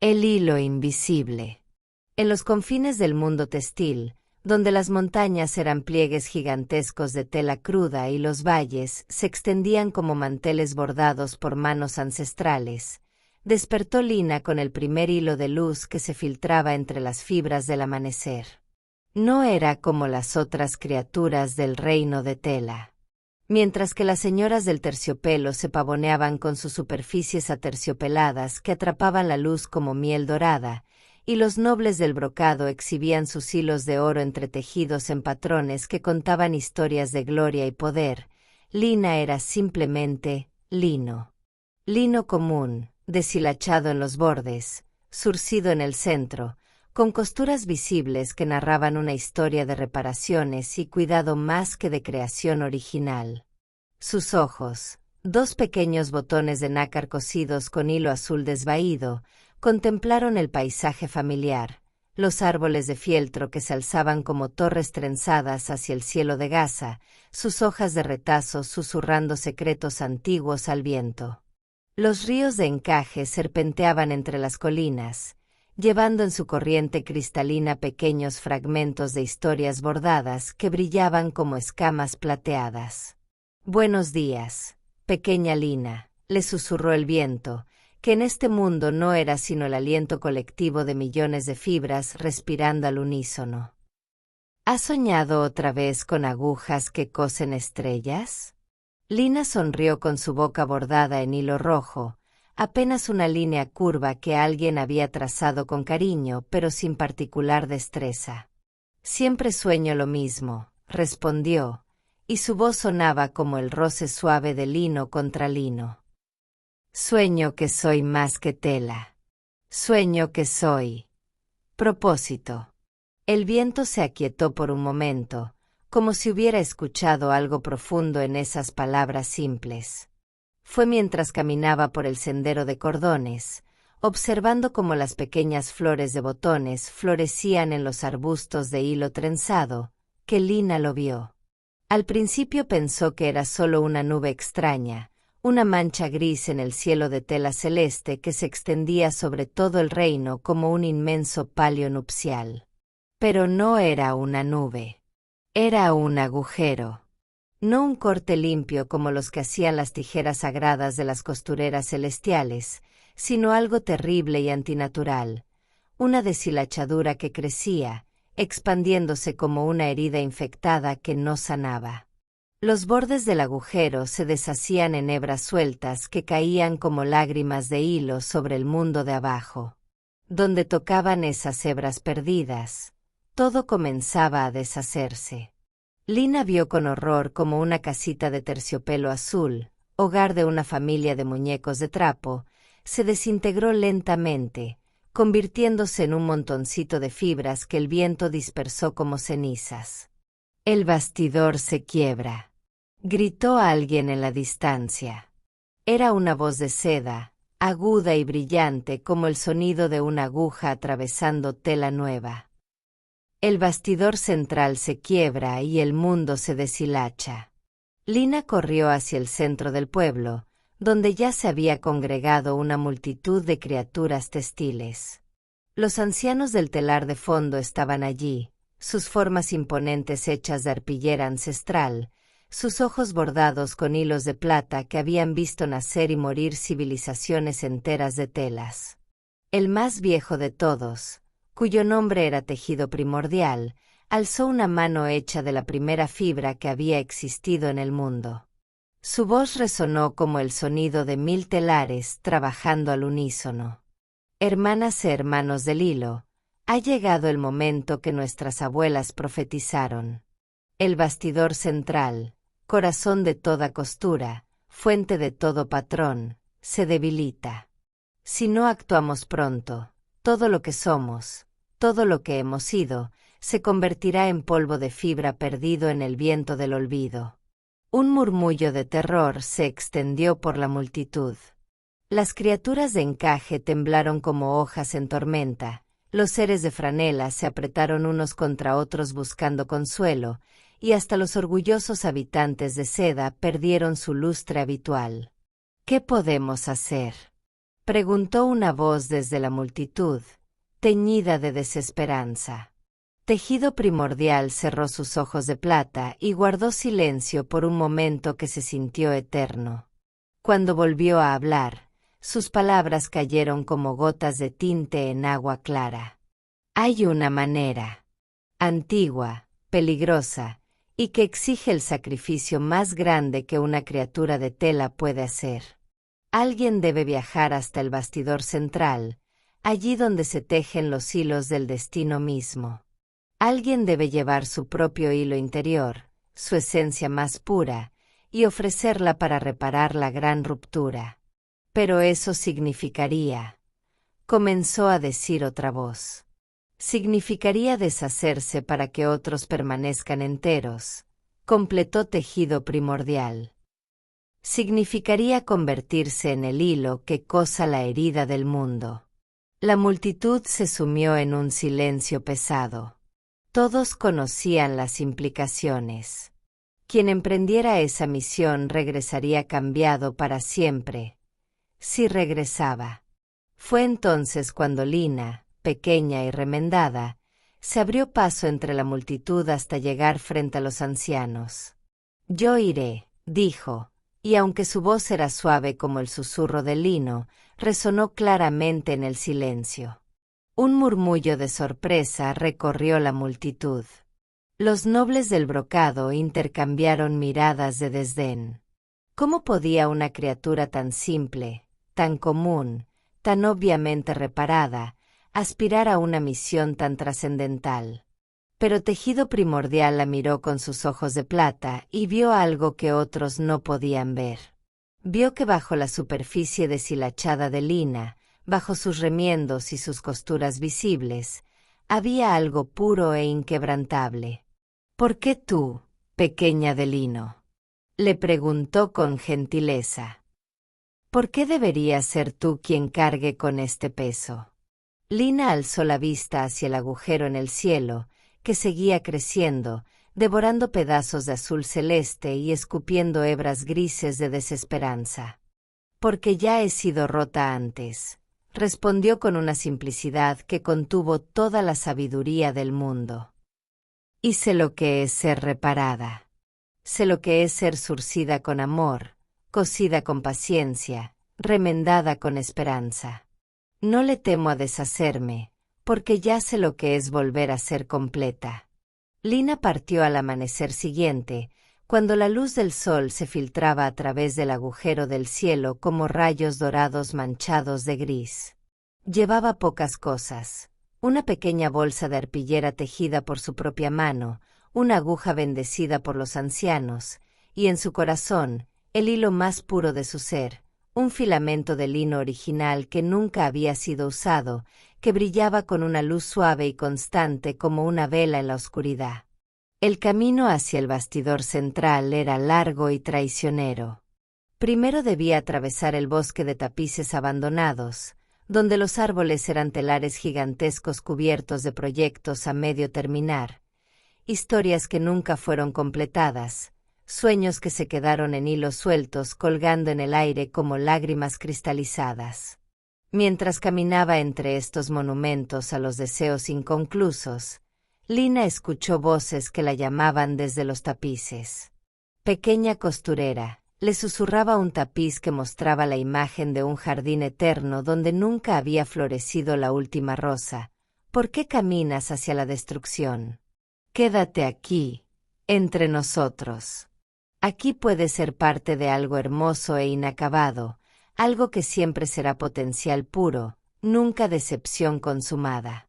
El hilo invisible. En los confines del mundo textil, donde las montañas eran pliegues gigantescos de tela cruda y los valles se extendían como manteles bordados por manos ancestrales, despertó Lina con el primer hilo de luz que se filtraba entre las fibras del amanecer. No era como las otras criaturas del reino de tela. Mientras que las señoras del terciopelo se pavoneaban con sus superficies aterciopeladas que atrapaban la luz como miel dorada, y los nobles del brocado exhibían sus hilos de oro entretejidos en patrones que contaban historias de gloria y poder, Lina era simplemente lino. Lino común, deshilachado en los bordes, zurcido en el centro, con costuras visibles que narraban una historia de reparaciones y cuidado más que de creación original. Sus ojos, dos pequeños botones de nácar cosidos con hilo azul desvaído, contemplaron el paisaje familiar, los árboles de fieltro que se alzaban como torres trenzadas hacia el cielo de gasa, sus hojas de retazo susurrando secretos antiguos al viento. Los ríos de encaje serpenteaban entre las colinas, llevando en su corriente cristalina pequeños fragmentos de historias bordadas que brillaban como escamas plateadas. «Buenos días, pequeña Lina», le susurró el viento, que en este mundo no era sino el aliento colectivo de millones de fibras respirando al unísono. ¿Has soñado otra vez con agujas que cosen estrellas? Lina sonrió con su boca bordada en hilo rojo, apenas una línea curva que alguien había trazado con cariño pero sin particular destreza. «Siempre sueño lo mismo», respondió, y su voz sonaba como el roce suave de lino contra lino. «Sueño que soy más que tela. Sueño que soy propósito». El viento se aquietó por un momento, como si hubiera escuchado algo profundo en esas palabras simples. Fue mientras caminaba por el sendero de cordones, observando cómo las pequeñas flores de botones florecían en los arbustos de hilo trenzado, que Lina lo vio. Al principio pensó que era solo una nube extraña, una mancha gris en el cielo de tela celeste que se extendía sobre todo el reino como un inmenso palio nupcial. Pero no era una nube. Era un agujero. No un corte limpio como los que hacían las tijeras sagradas de las costureras celestiales, sino algo terrible y antinatural, una deshilachadura que crecía, expandiéndose como una herida infectada que no sanaba. Los bordes del agujero se deshacían en hebras sueltas que caían como lágrimas de hilo sobre el mundo de abajo. Donde tocaban esas hebras perdidas, todo comenzaba a deshacerse. Lina vio con horror como una casita de terciopelo azul, hogar de una familia de muñecos de trapo, se desintegró lentamente, convirtiéndose en un montoncito de fibras que el viento dispersó como cenizas. «El bastidor se quiebra», gritó alguien en la distancia. Era una voz de seda, aguda y brillante como el sonido de una aguja atravesando tela nueva. «El bastidor central se quiebra y el mundo se deshilacha». Lina corrió hacia el centro del pueblo, donde ya se había congregado una multitud de criaturas textiles. Los ancianos del telar de fondo estaban allí, sus formas imponentes hechas de arpillera ancestral, sus ojos bordados con hilos de plata que habían visto nacer y morir civilizaciones enteras de telas. El más viejo de todos, cuyo nombre era Tejido Primordial, alzó una mano hecha de la primera fibra que había existido en el mundo. Su voz resonó como el sonido de 1000 telares trabajando al unísono. «Hermanas y hermanos del hilo, ha llegado el momento que nuestras abuelas profetizaron. El bastidor central, corazón de toda costura, fuente de todo patrón, se debilita. Si no actuamos pronto, todo lo que somos, todo lo que hemos sido, se convertirá en polvo de fibra perdido en el viento del olvido». Un murmullo de terror se extendió por la multitud. Las criaturas de encaje temblaron como hojas en tormenta, los seres de franela se apretaron unos contra otros buscando consuelo, y hasta los orgullosos habitantes de seda perdieron su lustre habitual. «¿Qué podemos hacer?», Preguntó una voz desde la multitud, teñida de desesperanza. Tejido Primordial cerró sus ojos de plata y guardó silencio por un momento que se sintió eterno. Cuando volvió a hablar, sus palabras cayeron como gotas de tinte en agua clara. Hay una manera antigua, peligrosa, y que exige el sacrificio más grande que una criatura de tela puede hacer. Alguien debe viajar hasta el bastidor central, allí donde se tejen los hilos del destino mismo. Alguien debe llevar su propio hilo interior, su esencia más pura, y ofrecerla para reparar la gran ruptura. Pero eso significaría, comenzó a decir otra voz. Significaría deshacerse para que otros permanezcan enteros, completó Tejido Primordial. Significaría convertirse en el hilo que cosa la herida del mundo. La multitud se sumió en un silencio pesado. Todos conocían las implicaciones. Quien emprendiera esa misión regresaría cambiado para siempre. Si regresaba. Fue entonces cuando Lina, pequeña y remendada, se abrió paso entre la multitud hasta llegar frente a los ancianos. Yo iré, dijo, y aunque su voz era suave como el susurro del lino, resonó claramente en el silencio. Un murmullo de sorpresa recorrió la multitud. Los nobles del brocado intercambiaron miradas de desdén. ¿Cómo podía una criatura tan simple, tan común, tan obviamente reparada, aspirar a una misión tan trascendental? Pero Tejido Primordial la miró con sus ojos de plata y vio algo que otros no podían ver. Vio que bajo la superficie deshilachada de Lina, bajo sus remiendos y sus costuras visibles, había algo puro e inquebrantable. ¿Por qué tú, pequeña de lino?, le preguntó con gentileza. ¿Por qué deberías ser tú quien cargue con este peso? Lina alzó la vista hacia el agujero en el cielo, que seguía creciendo, devorando pedazos de azul celeste y escupiendo hebras grises de desesperanza. Porque ya he sido rota antes, respondió con una simplicidad que contuvo toda la sabiduría del mundo. Y sé lo que es ser reparada. Sé lo que es ser surcida con amor, cosida con paciencia, remendada con esperanza. No le temo a deshacerme, porque ya sé lo que es volver a ser completa. Lina partió al amanecer siguiente, cuando la luz del sol se filtraba a través del agujero del cielo como rayos dorados manchados de gris. Llevaba pocas cosas: una pequeña bolsa de arpillera tejida por su propia mano, una aguja bendecida por los ancianos, y en su corazón, el hilo más puro de su ser, un filamento de lino original que nunca había sido usado, que brillaba con una luz suave y constante como una vela en la oscuridad. El camino hacia el bastidor central era largo y traicionero. Primero debía atravesar el bosque de tapices abandonados, donde los árboles eran telares gigantescos cubiertos de proyectos a medio terminar, historias que nunca fueron completadas, sueños que se quedaron en hilos sueltos colgando en el aire como lágrimas cristalizadas. Mientras caminaba entre estos monumentos a los deseos inconclusos, Lina escuchó voces que la llamaban desde los tapices. Pequeña costurera, le susurraba un tapiz que mostraba la imagen de un jardín eterno donde nunca había florecido la última rosa. ¿Por qué caminas hacia la destrucción? Quédate aquí, entre nosotros. Aquí puedes ser parte de algo hermoso e inacabado, algo que siempre será potencial puro, nunca decepción consumada.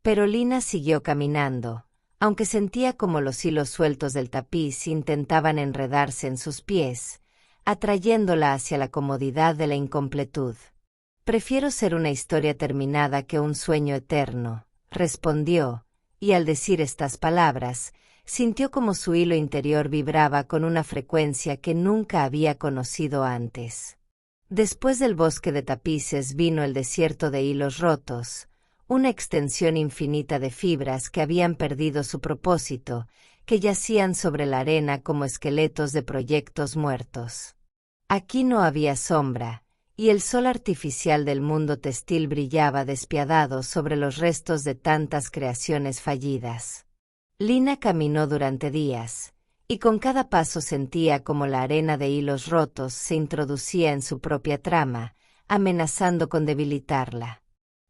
Pero Lina siguió caminando, aunque sentía como los hilos sueltos del tapiz intentaban enredarse en sus pies, atrayéndola hacia la comodidad de la incompletud. Prefiero ser una historia terminada que un sueño eterno, respondió, y al decir estas palabras, sintió como su hilo interior vibraba con una frecuencia que nunca había conocido antes. Después del bosque de tapices vino el desierto de hilos rotos, una extensión infinita de fibras que habían perdido su propósito, que yacían sobre la arena como esqueletos de proyectos muertos. Aquí no había sombra, y el sol artificial del mundo textil brillaba despiadado sobre los restos de tantas creaciones fallidas. Lina caminó durante días, y con cada paso sentía como la arena de hilos rotos se introducía en su propia trama, amenazando con debilitarla.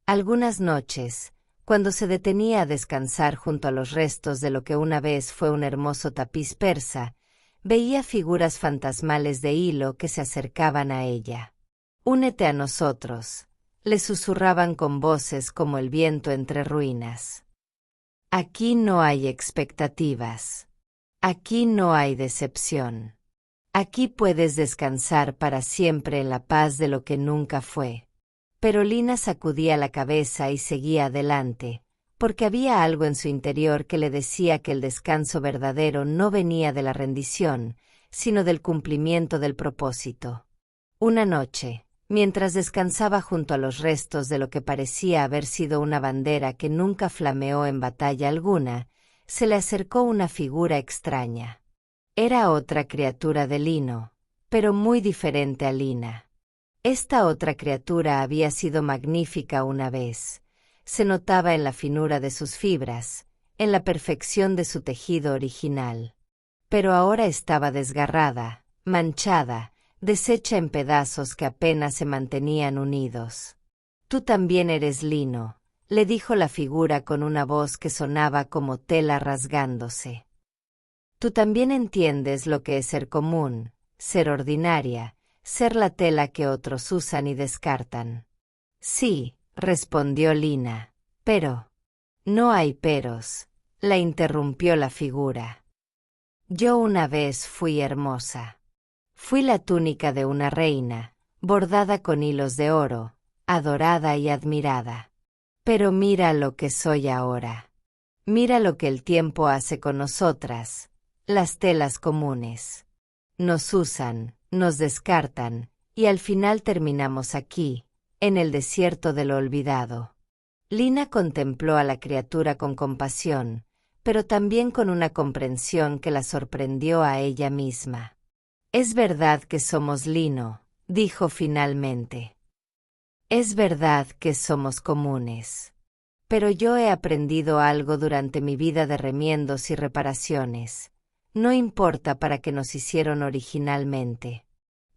Algunas noches, cuando se detenía a descansar junto a los restos de lo que una vez fue un hermoso tapiz persa, veía figuras fantasmales de hilo que se acercaban a ella. «Únete a nosotros», le susurraban con voces como el viento entre ruinas. «Aquí no hay expectativas. Aquí no hay decepción. Aquí puedes descansar para siempre en la paz de lo que nunca fue». Pero Lina sacudía la cabeza y seguía adelante, porque había algo en su interior que le decía que el descanso verdadero no venía de la rendición, sino del cumplimiento del propósito. Una noche, mientras descansaba junto a los restos de lo que parecía haber sido una bandera que nunca flameó en batalla alguna, se le acercó una figura extraña. Era otra criatura de lino, pero muy diferente a Lina. Esta otra criatura había sido magnífica una vez. Se notaba en la finura de sus fibras, en la perfección de su tejido original. Pero ahora estaba desgarrada, manchada, deshecha en pedazos que apenas se mantenían unidos. «Tú también eres lino», le dijo la figura con una voz que sonaba como tela rasgándose. «Tú también entiendes lo que es ser común, ser ordinaria, ser la tela que otros usan y descartan». «Sí», respondió Lina. «Pero». «No hay peros», la interrumpió la figura. «Yo una vez fui hermosa. Fui la túnica de una reina, bordada con hilos de oro, adorada y admirada. Pero mira lo que soy ahora. Mira lo que el tiempo hace con nosotras, las telas comunes. Nos usan, nos descartan, y al final terminamos aquí, en el desierto de lo olvidado». Lina contempló a la criatura con compasión, pero también con una comprensión que la sorprendió a ella misma. «Es verdad que somos lino», dijo finalmente. «Es verdad que somos comunes. Pero yo he aprendido algo durante mi vida de remiendos y reparaciones. No importa para qué nos hicieron originalmente.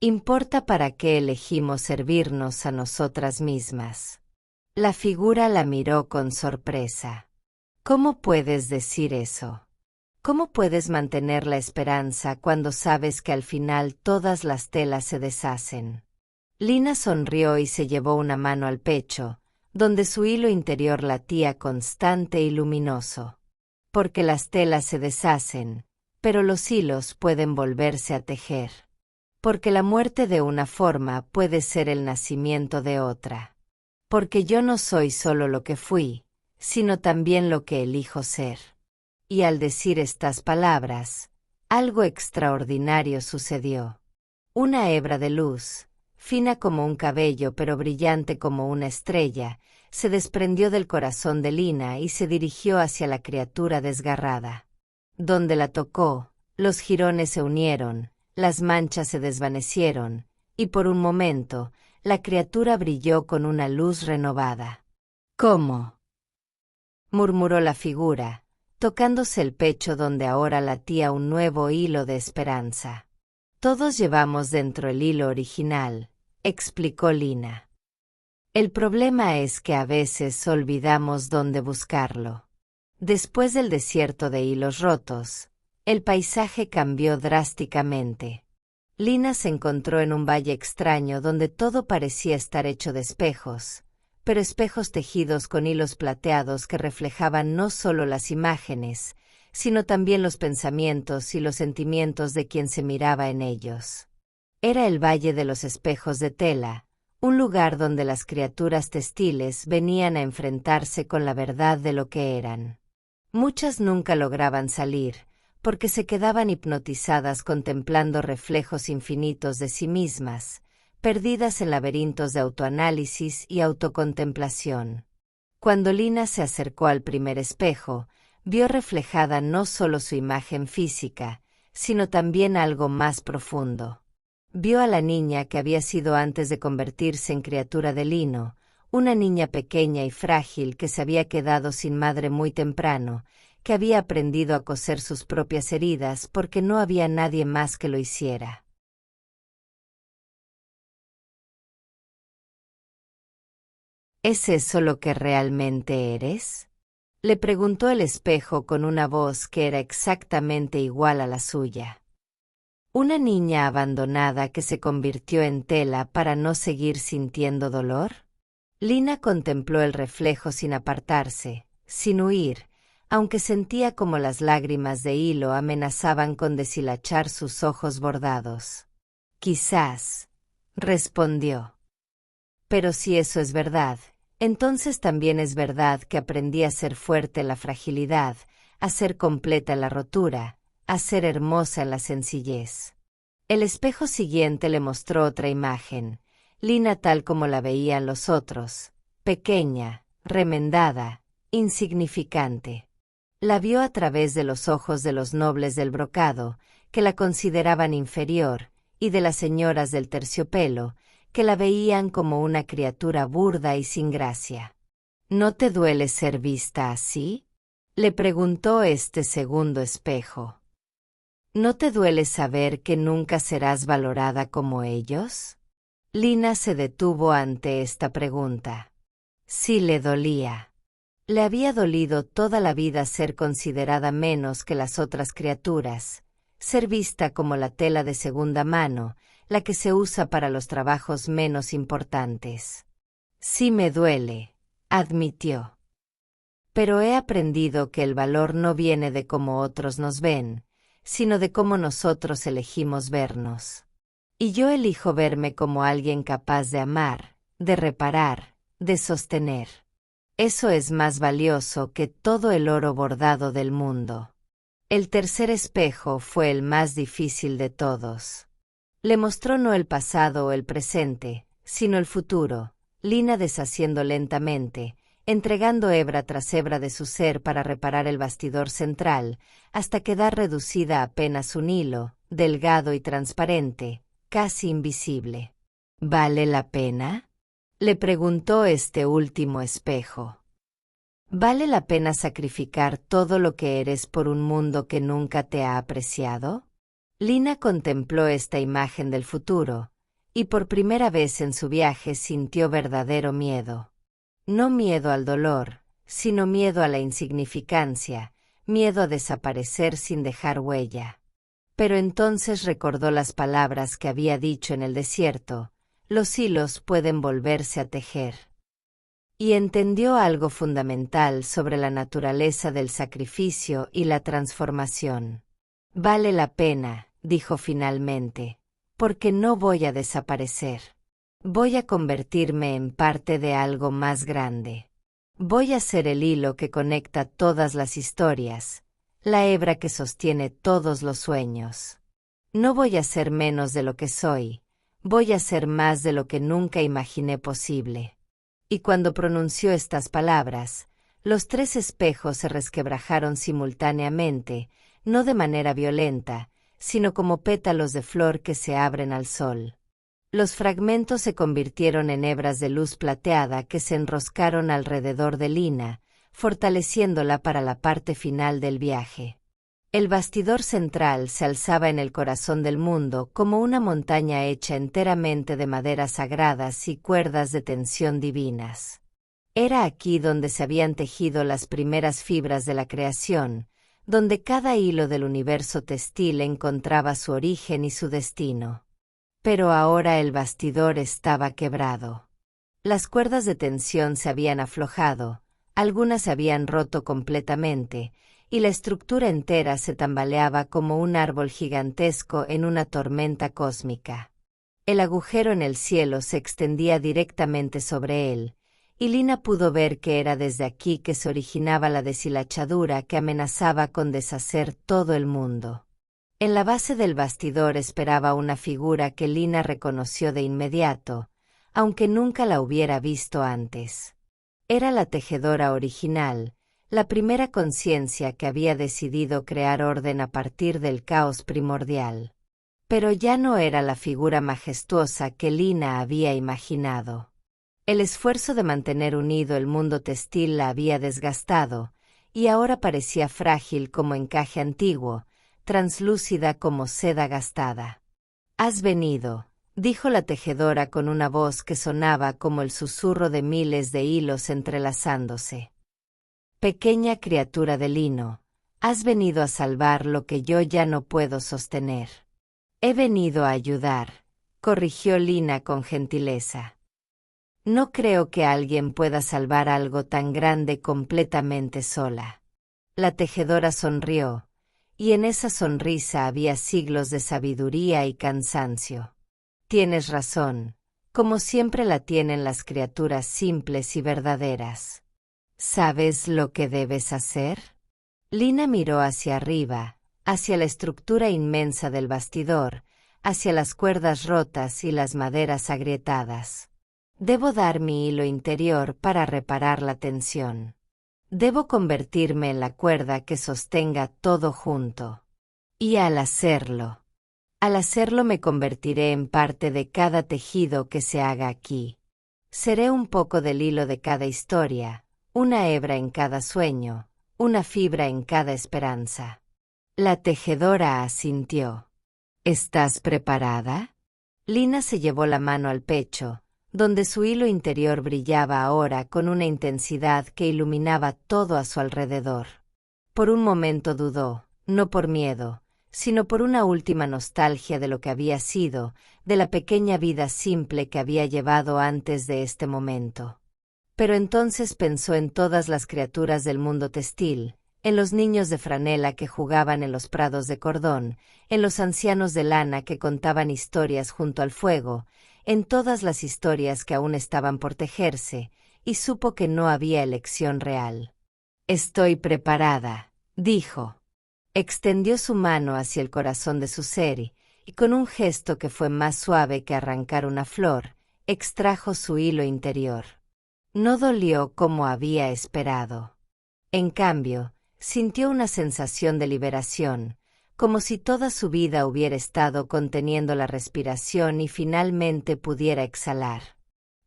Importa para qué elegimos servirnos a nosotras mismas». La figura la miró con sorpresa. «¿Cómo puedes decir eso? ¿Cómo puedes mantener la esperanza cuando sabes que al final todas las telas se deshacen?» Lina sonrió y se llevó una mano al pecho, donde su hilo interior latía constante y luminoso. «Porque las telas se deshacen, pero los hilos pueden volverse a tejer. Porque la muerte de una forma puede ser el nacimiento de otra. Porque yo no soy solo lo que fui, sino también lo que elijo ser». Y al decir estas palabras, algo extraordinario sucedió. Una hebra de luz, fina como un cabello pero brillante como una estrella, se desprendió del corazón de Lina y se dirigió hacia la criatura desgarrada. Donde la tocó, los jirones se unieron, las manchas se desvanecieron, y por un momento, la criatura brilló con una luz renovada. «¿Cómo?», murmuró la figura, tocándose el pecho donde ahora latía un nuevo hilo de esperanza. «Todos llevamos dentro el hilo original», explicó Lina. «El problema es que a veces olvidamos dónde buscarlo». Después del desierto de hilos rotos, el paisaje cambió drásticamente. Lina se encontró en un valle extraño donde todo parecía estar hecho de espejos, pero espejos tejidos con hilos plateados que reflejaban no solo las imágenes, sino también los pensamientos y los sentimientos de quien se miraba en ellos. Era el Valle de los Espejos de Tela, un lugar donde las criaturas textiles venían a enfrentarse con la verdad de lo que eran. Muchas nunca lograban salir, porque se quedaban hipnotizadas contemplando reflejos infinitos de sí mismas, perdidas en laberintos de autoanálisis y autocontemplación. Cuando Lina se acercó al primer espejo, vio reflejada no solo su imagen física, sino también algo más profundo. Vio a la niña que había sido antes de convertirse en criatura de lino, una niña pequeña y frágil que se había quedado sin madre muy temprano, que había aprendido a coser sus propias heridas porque no había nadie más que lo hiciera. ¿Es eso lo que realmente eres? Le preguntó el espejo con una voz que era exactamente igual a la suya. ¿Una niña abandonada que se convirtió en tela para no seguir sintiendo dolor? Lina contempló el reflejo sin apartarse, sin huir, aunque sentía como las lágrimas de hilo amenazaban con deshilachar sus ojos bordados. Quizás, respondió. Pero si eso es verdad, entonces también es verdad que aprendí a ser fuerte en la fragilidad, a ser completa en la rotura, a ser hermosa en la sencillez. El espejo siguiente le mostró otra imagen, Lina tal como la veían los otros, pequeña, remendada, insignificante. La vio a través de los ojos de los nobles del brocado, que la consideraban inferior, y de las señoras del terciopelo, que la veían como una criatura burda y sin gracia. ¿No te duele ser vista así?, le preguntó este segundo espejo. ¿No te duele saber que nunca serás valorada como ellos? Lina se detuvo ante esta pregunta. Sí le dolía. Le había dolido toda la vida ser considerada menos que las otras criaturas, ser vista como la tela de segunda mano, la que se usa para los trabajos menos importantes. Sí me duele, admitió. Pero he aprendido que el valor no viene de cómo otros nos ven, sino de cómo nosotros elegimos vernos. Y yo elijo verme como alguien capaz de amar, de reparar, de sostener. Eso es más valioso que todo el oro bordado del mundo. El tercer espejo fue el más difícil de todos. Le mostró no el pasado o el presente, sino el futuro, Lina deshaciendo lentamente, entregando hebra tras hebra de su ser para reparar el bastidor central, hasta quedar reducida a apenas un hilo, delgado y transparente, casi invisible. ¿Vale la pena?, le preguntó este último espejo. ¿Vale la pena sacrificar todo lo que eres por un mundo que nunca te ha apreciado? Lina contempló esta imagen del futuro, y por primera vez en su viaje sintió verdadero miedo. No miedo al dolor, sino miedo a la insignificancia, miedo a desaparecer sin dejar huella. Pero entonces recordó las palabras que había dicho en el desierto: los hilos pueden volverse a tejer. Y entendió algo fundamental sobre la naturaleza del sacrificio y la transformación. Vale la pena, dijo finalmente, porque no voy a desaparecer. Voy a convertirme en parte de algo más grande. Voy a ser el hilo que conecta todas las historias, la hebra que sostiene todos los sueños. No voy a ser menos de lo que soy, voy a ser más de lo que nunca imaginé posible. Y cuando pronunció estas palabras, los tres espejos se resquebrajaron simultáneamente, no de manera violenta, sino como pétalos de flor que se abren al sol. Los fragmentos se convirtieron en hebras de luz plateada que se enroscaron alrededor de Lina, fortaleciéndola para la parte final del viaje. El bastidor central se alzaba en el corazón del mundo como una montaña hecha enteramente de maderas sagradas y cuerdas de tensión divinas. Era aquí donde se habían tejido las primeras fibras de la creación, donde cada hilo del universo textil encontraba su origen y su destino. Pero ahora el bastidor estaba quebrado. Las cuerdas de tensión se habían aflojado, algunas se habían roto completamente, y la estructura entera se tambaleaba como un árbol gigantesco en una tormenta cósmica. El agujero en el cielo se extendía directamente sobre él, y Lina pudo ver que era desde aquí que se originaba la deshilachadura que amenazaba con deshacer todo el mundo. En la base del bastidor esperaba una figura que Lina reconoció de inmediato, aunque nunca la hubiera visto antes. Era la tejedora original, la primera conciencia que había decidido crear orden a partir del caos primordial. Pero ya no era la figura majestuosa que Lina había imaginado. El esfuerzo de mantener unido el mundo textil la había desgastado, y ahora parecía frágil como encaje antiguo, translúcida como seda gastada. «Has venido», dijo la tejedora con una voz que sonaba como el susurro de miles de hilos entrelazándose. «Pequeña criatura de lino, has venido a salvar lo que yo ya no puedo sostener». «He venido a ayudar», corrigió Lina con gentileza. «No creo que alguien pueda salvar algo tan grande completamente sola». La tejedora sonrió, y en esa sonrisa había siglos de sabiduría y cansancio. «Tienes razón, como siempre la tienen las criaturas simples y verdaderas. ¿Sabes lo que debes hacer?» Lina miró hacia arriba, hacia la estructura inmensa del bastidor, hacia las cuerdas rotas y las maderas agrietadas. «Debo dar mi hilo interior para reparar la tensión. Debo convertirme en la cuerda que sostenga todo junto. Y al hacerlo me convertiré en parte de cada tejido que se haga aquí. Seré un poco del hilo de cada historia, una hebra en cada sueño, una fibra en cada esperanza». La tejedora asintió. «¿Estás preparada?» Lina se llevó la mano al pecho, donde su hilo interior brillaba ahora con una intensidad que iluminaba todo a su alrededor. Por un momento dudó, no por miedo, sino por una última nostalgia de lo que había sido, de la pequeña vida simple que había llevado antes de este momento. Pero entonces pensó en todas las criaturas del mundo textil, en los niños de franela que jugaban en los prados de cordón, en los ancianos de lana que contaban historias junto al fuego, en todas las historias que aún estaban por tejerse, y supo que no había elección real. «Estoy preparada», dijo. Extendió su mano hacia el corazón de su ser, y con un gesto que fue más suave que arrancar una flor, extrajo su hilo interior. No dolió como había esperado. En cambio, sintió una sensación de liberación, como si toda su vida hubiera estado conteniendo la respiración y finalmente pudiera exhalar.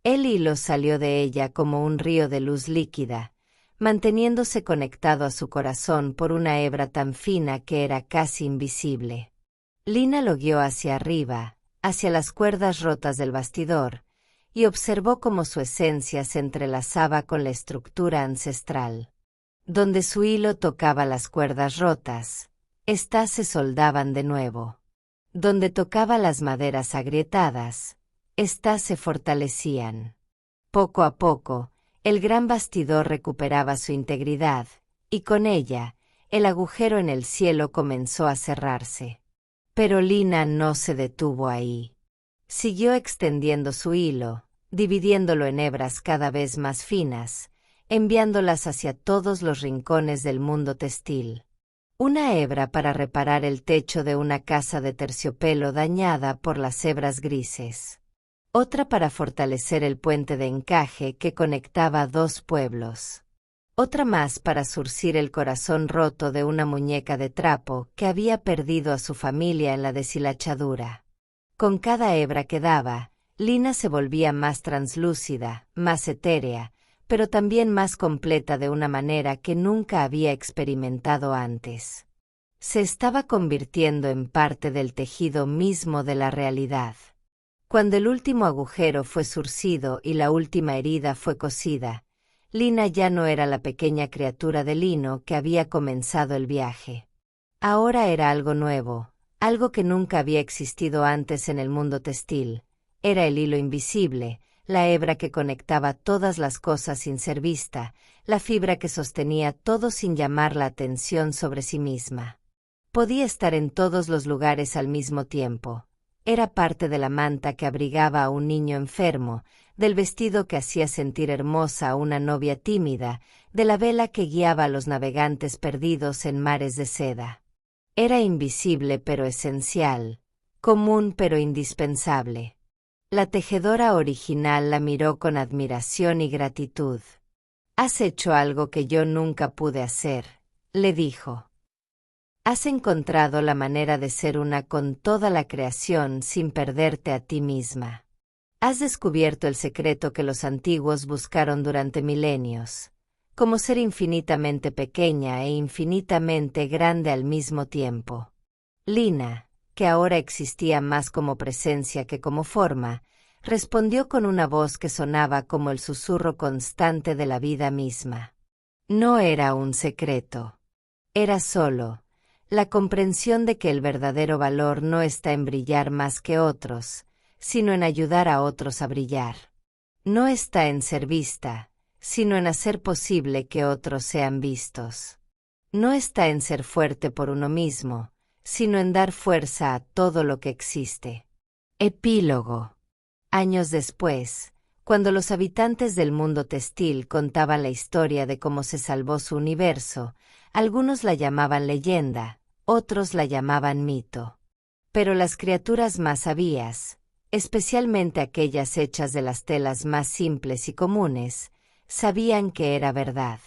El hilo salió de ella como un río de luz líquida, manteniéndose conectado a su corazón por una hebra tan fina que era casi invisible. Lina lo guió hacia arriba, hacia las cuerdas rotas del bastidor, y observó cómo su esencia se entrelazaba con la estructura ancestral. Donde su hilo tocaba las cuerdas rotas, éstas se soldaban de nuevo. Donde tocaba las maderas agrietadas, éstas se fortalecían. Poco a poco, el gran bastidor recuperaba su integridad, y con ella, el agujero en el cielo comenzó a cerrarse. Pero Lina no se detuvo ahí. Siguió extendiendo su hilo, dividiéndolo en hebras cada vez más finas, enviándolas hacia todos los rincones del mundo textil. Una hebra para reparar el techo de una casa de terciopelo dañada por las hebras grises. Otra para fortalecer el puente de encaje que conectaba dos pueblos. Otra más para zurcir el corazón roto de una muñeca de trapo que había perdido a su familia en la deshilachadura. Con cada hebra que daba, Lina se volvía más translúcida, más etérea, pero también más completa de una manera que nunca había experimentado antes. Se estaba convirtiendo en parte del tejido mismo de la realidad. Cuando el último agujero fue zurcido y la última herida fue cosida, Lina ya no era la pequeña criatura de lino que había comenzado el viaje. Ahora era algo nuevo, algo que nunca había existido antes en el mundo textil. Era el hilo invisible, la hebra que conectaba todas las cosas sin ser vista, la fibra que sostenía todo sin llamar la atención sobre sí misma. Podía estar en todos los lugares al mismo tiempo. Era parte de la manta que abrigaba a un niño enfermo, del vestido que hacía sentir hermosa a una novia tímida, de la vela que guiaba a los navegantes perdidos en mares de seda. Era invisible pero esencial, común pero indispensable. La tejedora original la miró con admiración y gratitud. «Has hecho algo que yo nunca pude hacer», le dijo. Has encontrado la manera de ser una con toda la creación sin perderte a ti misma. Has descubierto el secreto que los antiguos buscaron durante milenios, cómo ser infinitamente pequeña e infinitamente grande al mismo tiempo. Lina, que ahora existía más como presencia que como forma, respondió con una voz que sonaba como el susurro constante de la vida misma. No era un secreto. Era solo la comprensión de que el verdadero valor no está en brillar más que otros, sino en ayudar a otros a brillar. No está en ser vista, sino en hacer posible que otros sean vistos. No está en ser fuerte por uno mismo, sino en dar fuerza a todo lo que existe. Epílogo. Años después, cuando los habitantes del mundo textil contaban la historia de cómo se salvó su universo, algunos la llamaban leyenda, otros la llamaban mito. Pero las criaturas más sabias, especialmente aquellas hechas de las telas más simples y comunes, sabían que era verdad.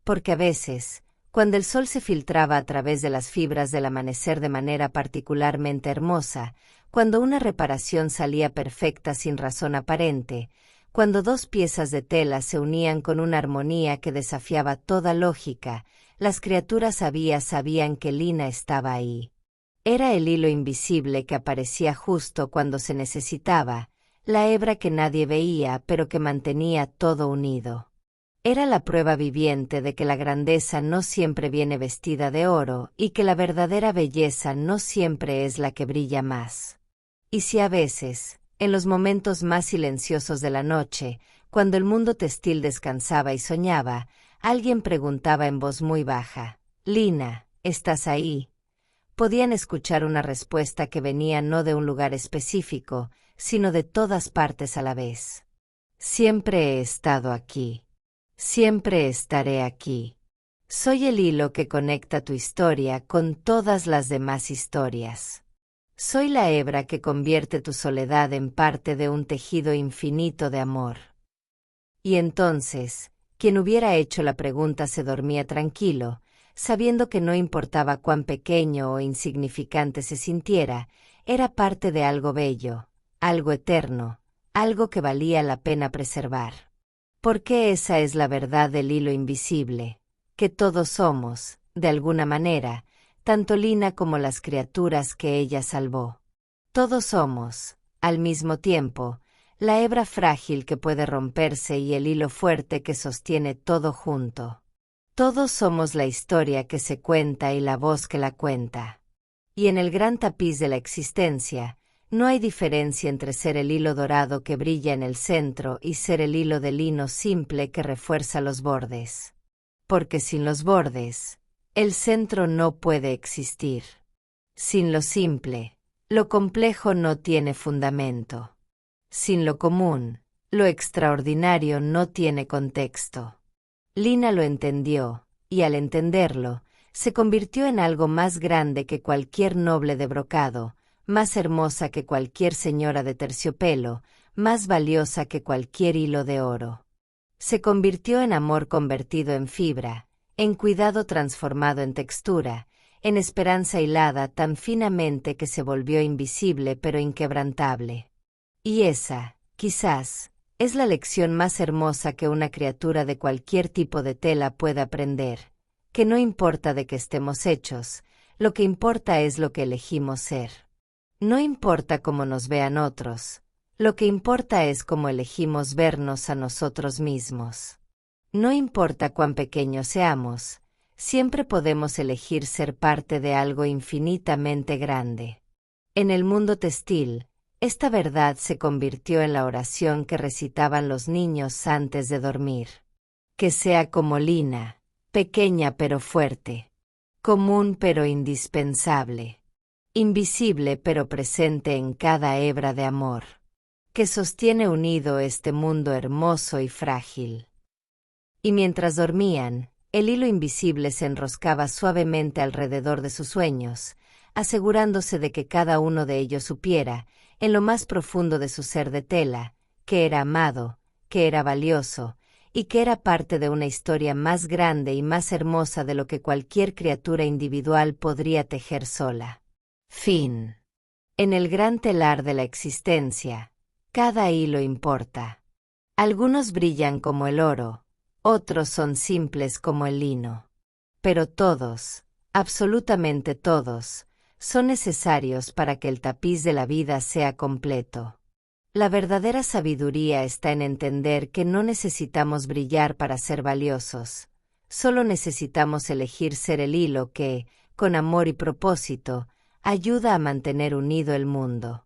Porque a veces, cuando el sol se filtraba a través de las fibras del amanecer de manera particularmente hermosa, cuando una reparación salía perfecta sin razón aparente, cuando dos piezas de tela se unían con una armonía que desafiaba toda lógica, las criaturas sabias sabían que Lina estaba ahí. Era el hilo invisible que aparecía justo cuando se necesitaba, la hebra que nadie veía pero que mantenía todo unido. Era la prueba viviente de que la grandeza no siempre viene vestida de oro y que la verdadera belleza no siempre es la que brilla más. Y si a veces, en los momentos más silenciosos de la noche, cuando el mundo textil descansaba y soñaba, alguien preguntaba en voz muy baja, «Lina, ¿estás ahí?», podían escuchar una respuesta que venía no de un lugar específico, sino de todas partes a la vez. «Siempre he estado aquí. Siempre estaré aquí. Soy el hilo que conecta tu historia con todas las demás historias. Soy la hebra que convierte tu soledad en parte de un tejido infinito de amor». Y entonces, quien hubiera hecho la pregunta se dormía tranquilo, sabiendo que no importaba cuán pequeño o insignificante se sintiera, era parte de algo bello, algo eterno, algo que valía la pena preservar. Porque esa es la verdad del hilo invisible, que todos somos, de alguna manera, tanto Lina como las criaturas que ella salvó. Todos somos, al mismo tiempo, la hebra frágil que puede romperse y el hilo fuerte que sostiene todo junto. Todos somos la historia que se cuenta y la voz que la cuenta. Y en el gran tapiz de la existencia, no hay diferencia entre ser el hilo dorado que brilla en el centro y ser el hilo de lino simple que refuerza los bordes. Porque sin los bordes, el centro no puede existir. Sin lo simple, lo complejo no tiene fundamento. Sin lo común, lo extraordinario no tiene contexto. Lina lo entendió, y al entenderlo, se convirtió en algo más grande que cualquier noble de brocado, más hermosa que cualquier señora de terciopelo, más valiosa que cualquier hilo de oro. Se convirtió en amor convertido en fibra, en cuidado transformado en textura, en esperanza hilada tan finamente que se volvió invisible pero inquebrantable. Y esa, quizás, es la lección más hermosa que una criatura de cualquier tipo de tela puede aprender, que no importa de qué estemos hechos, lo que importa es lo que elegimos ser. No importa cómo nos vean otros, lo que importa es cómo elegimos vernos a nosotros mismos. No importa cuán pequeños seamos, siempre podemos elegir ser parte de algo infinitamente grande. En el mundo textil, esta verdad se convirtió en la oración que recitaban los niños antes de dormir. Que sea como Lina, pequeña pero fuerte, común pero indispensable, invisible pero presente en cada hebra de amor, que sostiene unido este mundo hermoso y frágil. Y mientras dormían, el hilo invisible se enroscaba suavemente alrededor de sus sueños, asegurándose de que cada uno de ellos supiera, en lo más profundo de su ser de tela, que era amado, que era valioso, y que era parte de una historia más grande y más hermosa de lo que cualquier criatura individual podría tejer sola. Fin. En el gran telar de la existencia, cada hilo importa. Algunos brillan como el oro, otros son simples como el lino. Pero todos, absolutamente todos, son necesarios para que el tapiz de la vida sea completo. La verdadera sabiduría está en entender que no necesitamos brillar para ser valiosos, solo necesitamos elegir ser el hilo que, con amor y propósito, ayuda a mantener unido el mundo.